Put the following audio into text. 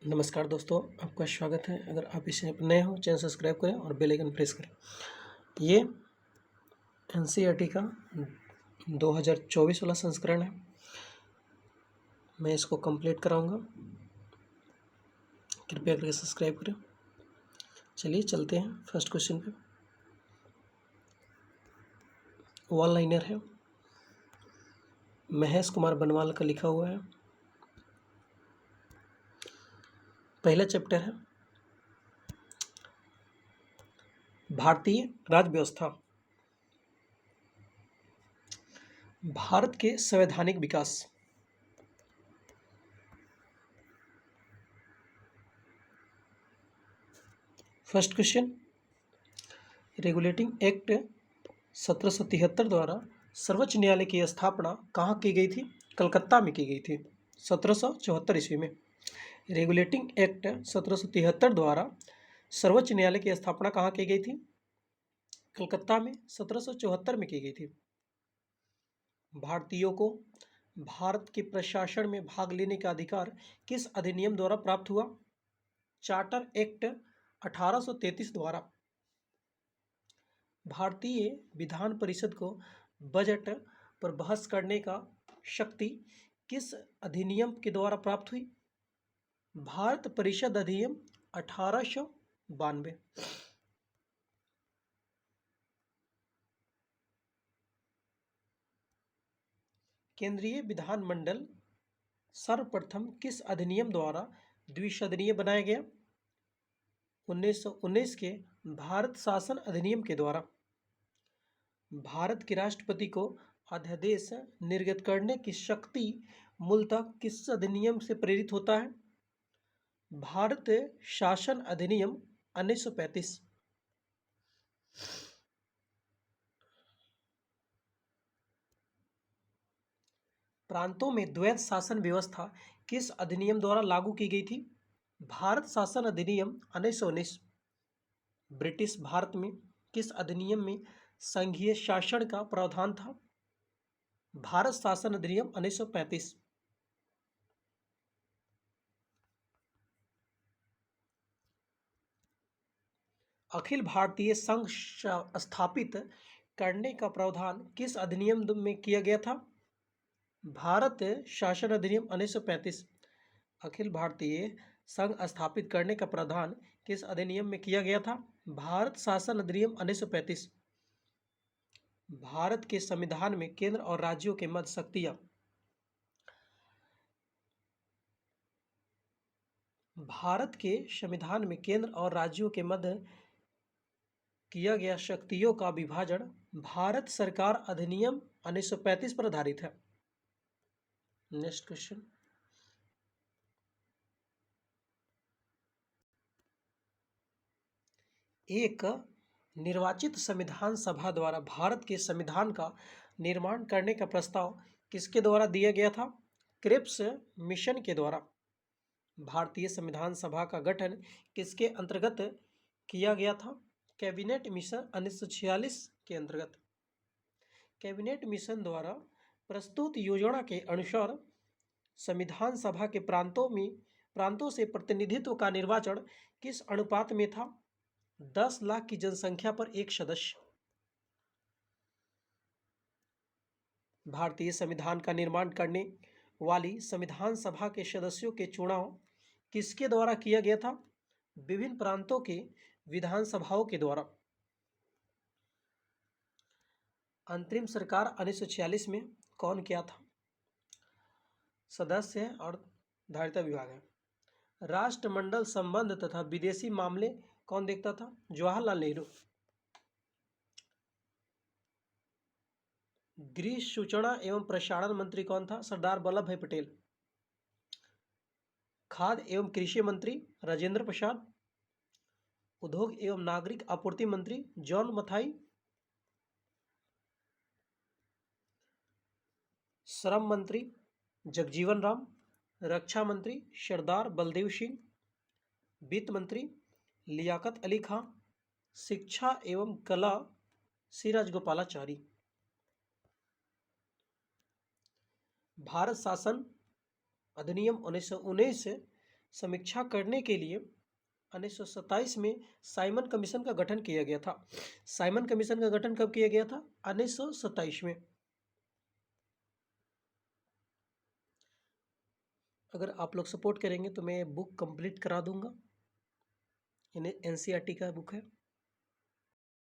नमस्कार दोस्तों, आपका स्वागत है। अगर आप इसे नए हो, चैनल सब्सक्राइब करें और बेल आइकन प्रेस करें। ये एनसीईआरटी का 2024 वाला संस्करण है। मैं इसको कंप्लीट कराऊंगा, कृपया करके सब्सक्राइब करें। चलिए चलते हैं फर्स्ट क्वेश्चन पे। वन लाइनर है, महेश कुमार बनवाल का लिखा हुआ है। पहला चैप्टर है भारतीय राज्य व्यवस्था, भारत के संवैधानिक विकास। फर्स्ट क्वेश्चन, रेगुलेटिंग एक्ट 1773 द्वारा सर्वोच्च न्यायालय की स्थापना कहाँ की गई थी? कलकत्ता में की गई थी 1774 ईस्वी में। रेगुलेटिंग एक्ट 1773 द्वारा सर्वोच्च न्यायालय की स्थापना कहाँ की गई थी? कलकत्ता में 1774 में की गई थी। भारतीयों को भारत के प्रशासन में भाग लेने का अधिकार किस अधिनियम द्वारा प्राप्त हुआ? चार्टर एक्ट 1833 द्वारा। भारतीय विधान परिषद को बजट पर बहस करने का शक्ति किस अधिनियम के द्वारा प्राप्त हुई? भारत परिषद अधिनियम 1892। केंद्रीय विधानमंडल सर्वप्रथम किस अधिनियम द्वारा द्विसदनीय बनाया गया? 1919 के भारत शासन अधिनियम के द्वारा। भारत के राष्ट्रपति को अध्यादेश निर्गत करने की शक्ति मूलतः किस अधिनियम से प्रेरित होता है? भारत शासन अधिनियम 1935। प्रांतों में द्वैध शासन व्यवस्था किस अधिनियम द्वारा लागू की गई थी? भारत शासन अधिनियम 1919। ब्रिटिश भारत में किस अधिनियम में संघीय शासन का प्रावधान था? भारत शासन अधिनियम 1935। अखिल भारतीय संघ स्थापित करने का प्रावधान किस अधिनियम में किया गया था? भारत शासन अधिनियम 1935। अखिल भारतीय संघ स्थापित करने का प्रावधान किस अधिनियम में किया गया था? भारत शासन अधिनियम 1935। भारत के संविधान में केंद्र और राज्यों के मध्य शक्तियां। भारत के संविधान में केंद्र और राज्यों के मध्य किया गया शक्तियों का विभाजन भारत सरकार अधिनियम 1935 पर आधारित है। नेक्स्ट क्वेश्चन, एक निर्वाचित संविधान सभा द्वारा भारत के संविधान का निर्माण करने का प्रस्ताव किसके द्वारा दिया गया था? क्रिप्स मिशन के द्वारा। भारतीय संविधान सभा का गठन किसके अंतर्गत किया गया था? कैबिनेट मिशन 1946 के अंतर्गत। कैबिनेट मिशन द्वारा प्रस्तुत योजना के अनुसार संविधान सभा के प्रांतों से प्रतिनिधित्व का निर्वाचन किस अनुपात में था? 10 लाख की जनसंख्या पर एक सदस्य। भारतीय संविधान का निर्माण करने वाली संविधान सभा के सदस्यों के चुनाव किसके द्वारा किया गया था? विभिन्न प्रांतों के विधानसभाओं के द्वारा। अंतरिम सरकार 1946 में कौन किया था? सदस्य और धारिता विभाग है। राष्ट्रमंडल संबंध तथा विदेशी मामले कौन देखता था? जवाहरलाल नेहरू। गृह सूचना एवं प्रसारण मंत्री कौन था? सरदार वल्लभ भाई पटेल। खाद्य एवं कृषि मंत्री राजेंद्र प्रसाद। उद्योग एवं नागरिक आपूर्ति मंत्री जॉन मथाई। श्रम मंत्री जगजीवन राम। रक्षा मंत्री सरदार बलदेव सिंह। वित्त मंत्री लियाकत अली खां। शिक्षा एवं कला सी राजगोपालाचारी। भारत शासन अधिनियम 1919 समीक्षा करने के लिए 1927 में साइमन कमीशन का गठन किया गया था। साइमन कमीशन का गठन कब किया गया था? 1927 में। अगर आप लोग सपोर्ट करेंगे तो मैं बुक कंप्लीट करा दूंगा। इन्हें एनसीईआरटी का बुक है।